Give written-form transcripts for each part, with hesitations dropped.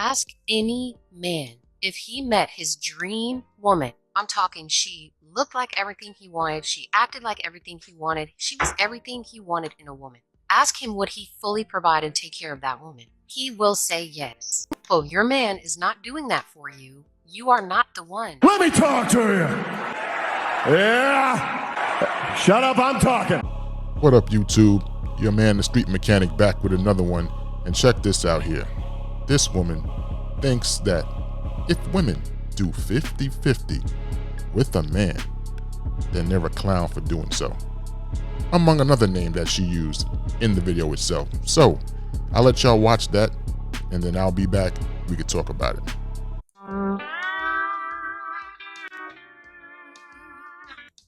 Ask any man if he met his dream woman. I'm talking she looked like everything he wanted. She acted like everything he wanted. She was everything he wanted in a woman. Ask him would he fully provide and take care of that woman. He will say yes. Well, your man is not doing that for you. You are not the one. Let me talk to you. Yeah. Shut up, I'm talking. What up, YouTube? Your man, the street mechanic, back with another one. And check this out here. This woman thinks that if women do 50-50 with a man, then they're a clown for doing so, among another name that she used in the video itself. So I'll let y'all watch that, and then I'll be back. We could talk about it.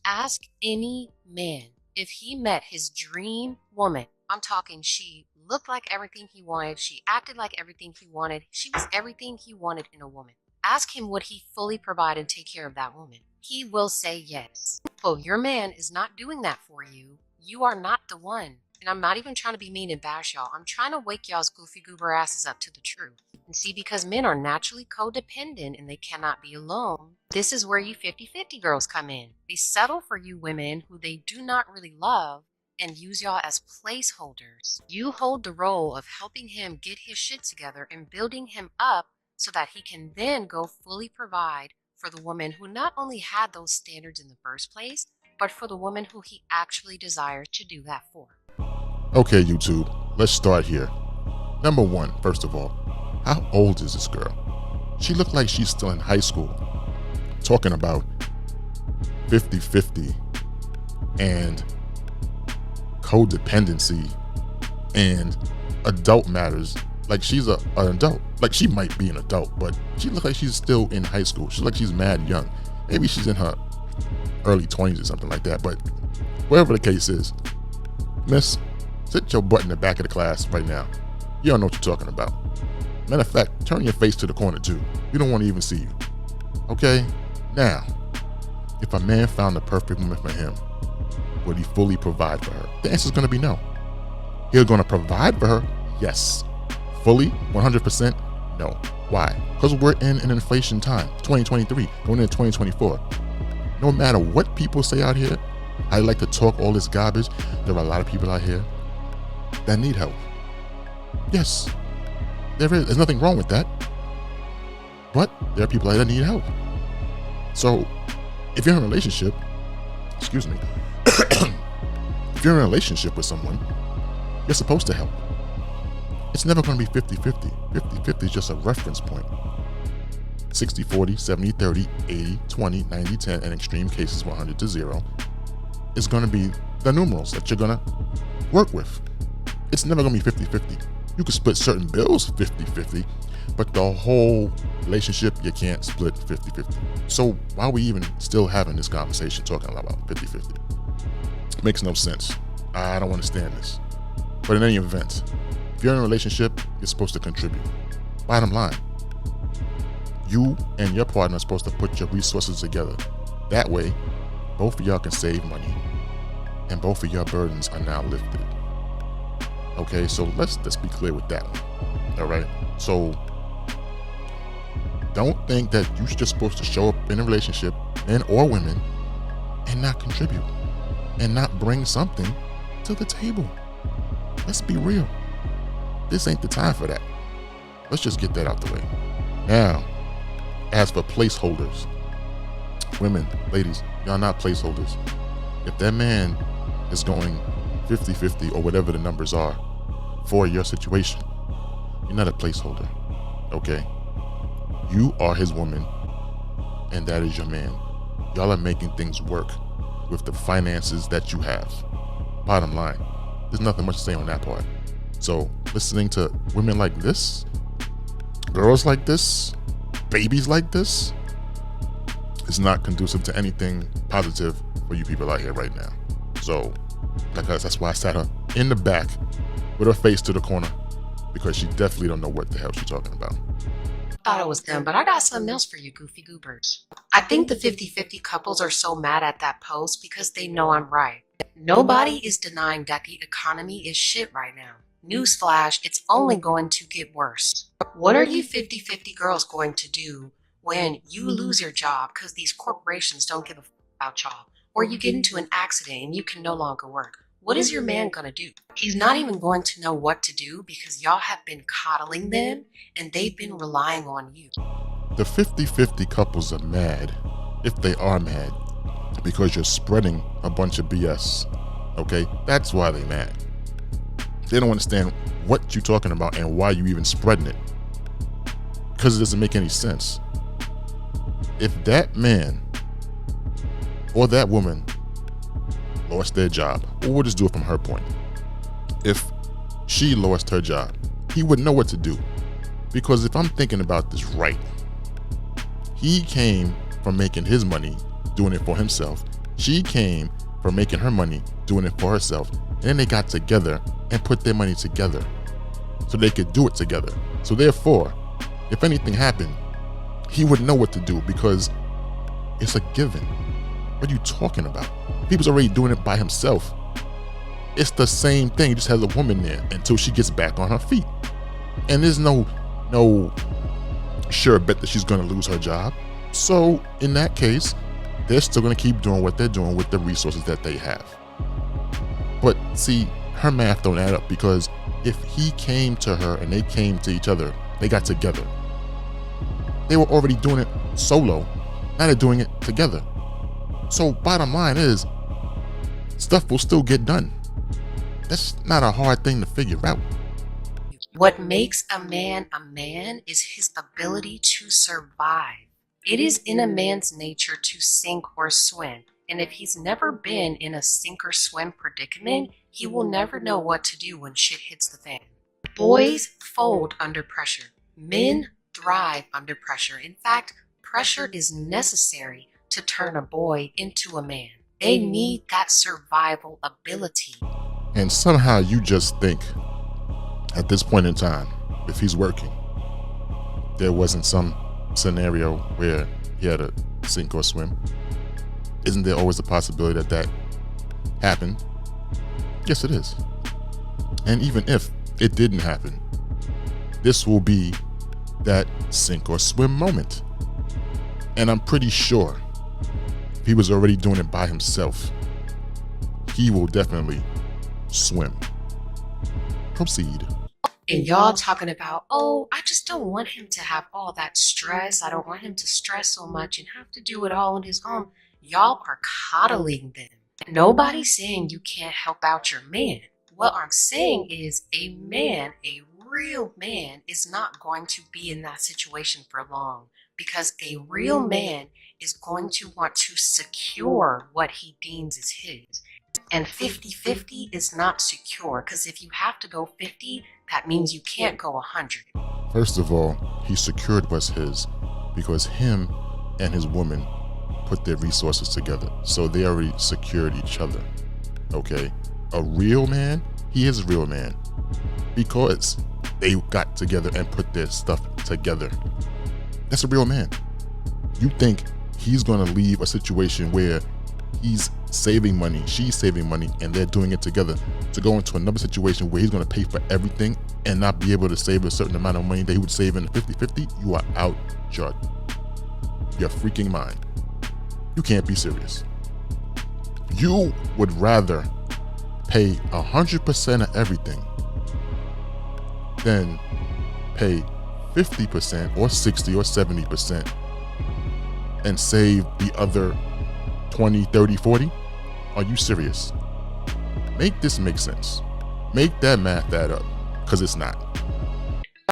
Ask any man if he met his dream woman. I'm talking she looked like everything he wanted. She acted like everything he wanted. She was everything he wanted in a woman. Ask him would he fully provide and take care of that woman. He will say yes. Well, your man is not doing that for you. You are not the one. And I'm not even trying to be mean and bash y'all. I'm trying to wake y'all's goofy goober asses up to the truth. And see, because men are naturally codependent and they cannot be alone, this is where you 50-50 girls come in. They settle for you women who they do not really love and use y'all as placeholders. You hold the role of helping him get his shit together and building him up so that he can then go fully provide for the woman who not only had those standards in the first place, but for the woman who he actually desires to do that for. Okay, YouTube, let's start here. Number one, first of all, how old is this girl? She looked like she's still in high school, talking about 50-50 and codependency and adult matters. Like she's an adult. Like she might be an adult, but she looks like she's still in high school. She looks like she's mad young. Maybe she's in her early 20s or something like that. But whatever the case is, miss, sit your butt in the back of the class right now. You don't know what you're talking about. Matter of fact, turn your face to the corner too. We don't want to even see you. Okay? Now, if a man found the perfect woman for him, would he fully provide for her? The answer is going to be no. He's going to provide for her? Yes. Fully? 100%? No. Why? Because we're in an inflation time. 2023, going into 2024. No matter what people say out here, I like to talk all this garbage. There are a lot of people out here that need help. Yes, there is. There's nothing wrong with that. But there are people out there that need help. So, if you're in a relationship, excuse me, if you're in a relationship with someone, you're supposed to help. It's never going to be 50-50. 50-50 is just a reference point. 60-40, 70-30, 80-20, 90-10, and extreme cases 100-0 is going to be the numerals that you're going to work with. It's never going to be 50-50. You can split certain bills 50-50, but the whole relationship, you can't split 50-50. So why are we even still having this conversation talking about 50-50? Makes no sense. I don't understand this. But in any event, if you're in a relationship, you're supposed to contribute. Bottom line, you and your partner are supposed to put your resources together. That way, both of y'all can save money and both of your burdens are now lifted. Okay, so let's be clear with that one. All right, so don't think that you're just supposed to show up in a relationship, men or women, and not contribute and not bring something to the table. Let's be real. This ain't the time for that. Let's just get that out the way. Now, as for placeholders, women, ladies, y'all not placeholders. If that man is going 50-50 or whatever the numbers are for your situation, you're not a placeholder, okay? You are his woman, and that is your man. Y'all are making things work with the finances that you have. Bottom line, there's nothing much to say on that part. So listening to women like this, girls like this, babies like this, is not conducive to anything positive for you people out here right now. So, because that's why I sat her in the back with her face to the corner, because she definitely don't know what the hell she's talking about. Thought it was done, but I got something else for you, goofy goobers. I think the 50-50 couples are so mad at that post because they know I'm right. Nobody is denying that the economy is shit right now. Newsflash, it's only going to get worse. What are you 50-50 girls going to do when you lose your job because these corporations don't give a about y'all? Or you get into an accident and you can no longer work? What is your man going to do? He's not even going to know what to do because y'all have been coddling them and they've been relying on you. The 50-50 couples are mad, if they are mad, because you're spreading a bunch of BS, okay? That's why they're mad. They don't understand what you're talking about and why you even spreading it, because it doesn't make any sense. If that man or that woman lost their job, or we'll just do it from her point. If she lost her job, he would know what to do. Because if I'm thinking about this right, he came from making his money, doing it for himself. She came from making her money, doing it for herself. And then they got together and put their money together so they could do it together. So therefore, if anything happened, he would know what to do because it's a given. What are you talking about? People's already doing it by himself. It's the same thing. He just has a woman there until she gets back on her feet. And there's no sure bet that she's going to lose her job. So in that case, they're still going to keep doing what they're doing with the resources that they have. But see, her math don't add up, because if he came to her and they came to each other, they got together. They were already doing it solo. Now they're doing it together. So bottom line is, stuff will still get done. That's not a hard thing to figure out. What makes a man is his ability to survive. It is in a man's nature to sink or swim. And if he's never been in a sink or swim predicament, he will never know what to do when shit hits the fan. Boys fold under pressure. Men thrive under pressure. In fact, pressure is necessary to turn a boy into a man. They need that survival ability. And somehow you just think, at this point in time, if he's working, there wasn't some scenario where he had to sink or swim. Isn't there always a possibility that that happened? Yes, it is. And even if it didn't happen, this will be that sink or swim moment. And I'm pretty sure if he was already doing it by himself, he will definitely swim. Proceed. And y'all talking about, oh, I just don't want him to have all that stress. I don't want him to stress so much and have to do it all on his own. Y'all are coddling them. Nobody's saying you can't help out your man. What I'm saying is a man, a real man, is not going to be in that situation for long, because a real man is going to want to secure what he deems is his. And 50-50 is not secure, because if you have to go 50, that means you can't go 100. First of all, he secured what's his because him and his woman put their resources together. So they already secured each other. Okay? A real man, he is a real man because they got together and put their stuff together. That's a real man. You think he's going to leave a situation where he's saving money, she's saving money, and they're doing it together to go into another situation where he's going to pay for everything and not be able to save a certain amount of money that he would save in the 50-50? You are out your freaking mind. You can't be serious. You would rather pay 100% of everything than pay 50% or 60 or 70% and save the other 20, 30, 40? Are you serious? Make this make sense. Make that math add up, because it's not.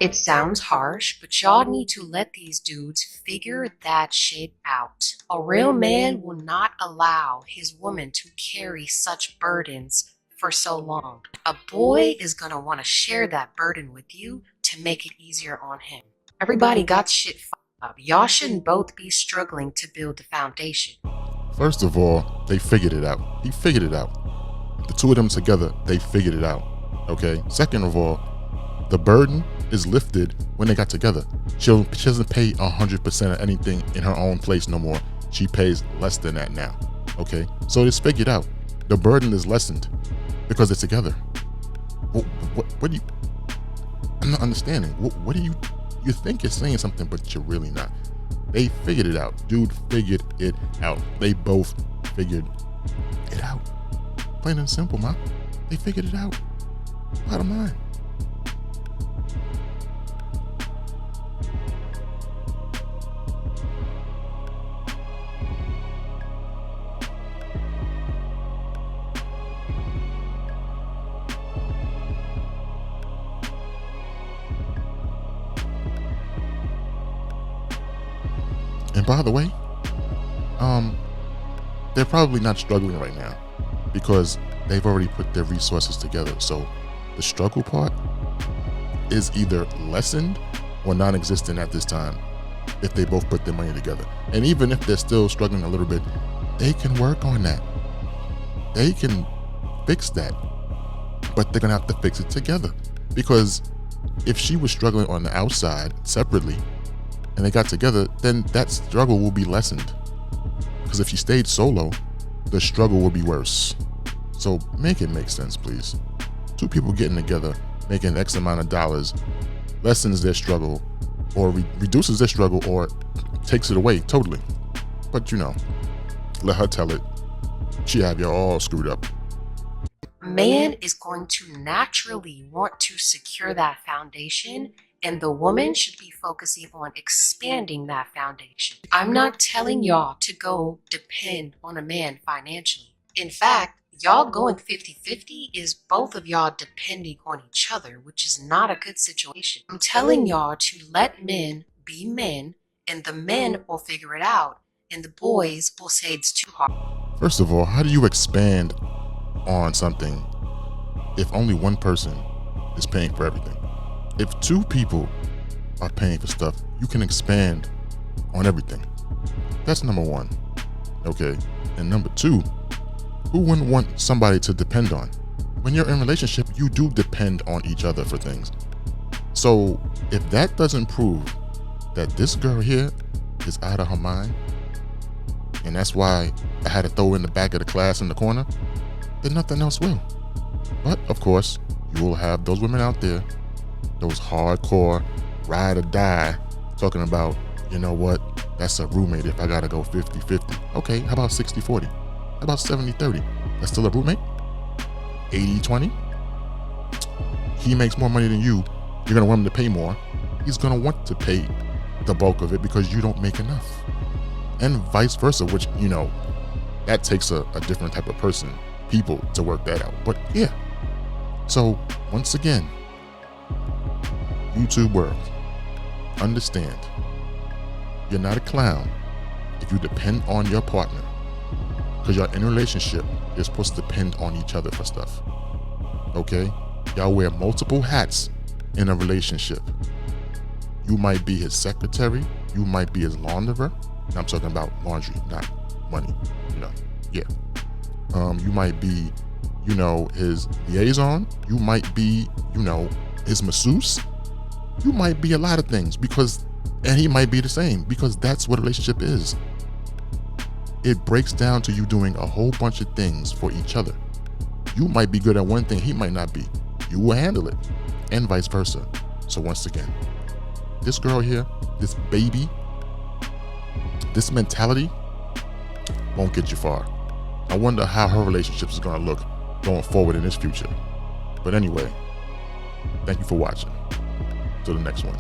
It sounds harsh, but y'all need to let these dudes figure that shit out. A real man will not allow his woman to carry such burdens for so long. A boy is gonna want to share that burden with you to make it easier on him. Everybody got shit fucked up. Y'all shouldn't both be struggling to build the foundation. First of all, they figured it out. He figured it out. The two of them together, they figured it out. Okay? Second of all, the burden is lifted when they got together. She doesn't pay 100% of anything in her own place no more. She pays less than that now. Okay? So it's figured out. The burden is lessened because they're together. What do you... I'm not understanding. What are you You think you're saying something, but you're really not. They figured it out. Dude figured it out. They both figured it out. Plain and simple, man. They figured it out. Bottom line. And by the way, they're probably not struggling right now because they've already put their resources together. So the struggle part is either lessened or non-existent at this time if they both put their money together. And even if they're still struggling a little bit, they can work on that. They can fix that, but they're gonna have to fix it together, because if she was struggling on the outside separately and they got together, then that struggle will be lessened. Because if she stayed solo, the struggle will be worse. So make it make sense, please. Two people getting together, making X amount of dollars, lessens their struggle, or reduces their struggle, or takes it away totally. But let her tell it. She have you all screwed up. Man is going to naturally want to secure that foundation, and the woman should be focusing on expanding that foundation. I'm not telling y'all to go depend on a man financially. In fact, y'all going 50-50 is both of y'all depending on each other, which is not a good situation. I'm telling y'all to let men be men, and the men will figure it out, and the boys will say it's too hard. First of all, how do you expand on something if only one person is paying for everything? If two people are paying for stuff, you can expand on everything. That's number one. Okay. And number two, who wouldn't want somebody to depend on? When you're in a relationship, you do depend on each other for things. So if that doesn't prove that this girl here is out of her mind, and that's why I had to throw her in the back of the class in the corner, then nothing else will. But of course, you will have those women out there, those hardcore ride or die, talking about, you know what, that's a roommate if I gotta go 50-50. Okay, how about 60-40? How about 70-30? That's still a roommate? 80-20? He makes more money than you. You're gonna want him to pay more. He's gonna want to pay the bulk of it because you don't make enough. And vice versa, which, that takes a different type of person, people, to work that out. But yeah. So once again, YouTube world, understand, you're not a clown if you depend on your partner, because you're in a relationship, you're supposed to depend on each other for stuff. Okay? Y'all wear multiple hats in a relationship. You might be his secretary, you might be his launderer. And I'm talking about laundry, not money. Yeah. You might be, his liaison. You might be, his masseuse. You might be a lot of things, and he might be the same, because that's what a relationship is. It breaks down to you doing a whole bunch of things for each other. You might be good at one thing, he might not be. You will handle it, and vice versa. So once again, this girl here, this baby, this mentality won't get you far. I wonder how her relationship is going to look going forward in this future. But anyway, thank you for watching. Till the next one.